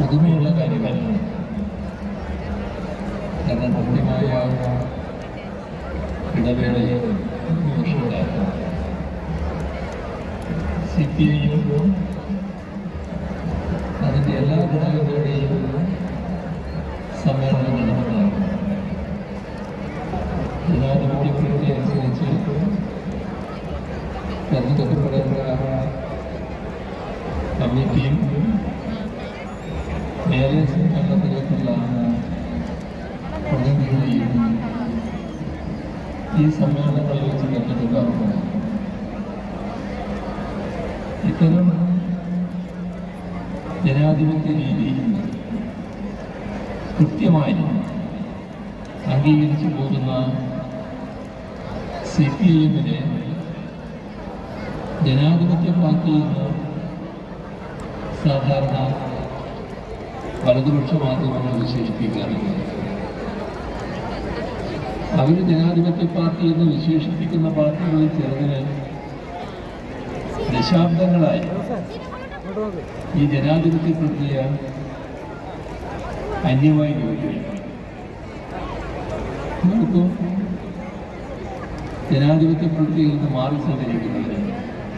പുതുമയുള്ള കാര്യങ്ങൾ കാരണം കൃത്യമായ ഇടവേളയിൽ ഉണ്ടായിരുന്നു. CPI അതിൻ്റെ എല്ലാ ഘടകങ്ങളുടെയും സമ്മേളനം നടന്നതാണ്. ജനാധിപത്യ പ്രക്രിയ അനുസരിച്ച് തെരഞ്ഞെടുക്കപ്പെടേണ്ട കമ്മിറ്റിയും മേലെ സംഘടനത്തിലേക്കുള്ള പ്രതിനിധികളെയും ഈ സമ്മേളനങ്ങളിൽ വെച്ച് തെരഞ്ഞെടുക്കാറുണ്ട്. ഇത്തരം ജനാധിപത്യ രീതി കൃത്യമായി അംഗീകരിച്ചു പോകുന്ന CPI-നെ ജനാധിപത്യ പാർട്ടി എന്ന് സാധാരണ വലതുപക്ഷ മാധ്യമങ്ങൾ വിശേഷിപ്പിക്കാറുണ്ട്. അവർ ജനാധിപത്യ പാർട്ടി എന്ന് വിശേഷിപ്പിക്കുന്ന പാർട്ടികളിൽ ചിലതിന് ദശാബ്ദങ്ങളായി ഈ ജനാധിപത്യ പ്രക്രിയ അന്യമായി ജനാധിപത്യ പ്രക്രിയയിൽ നിന്ന് മാറി സഞ്ചരിക്കുന്നതിന്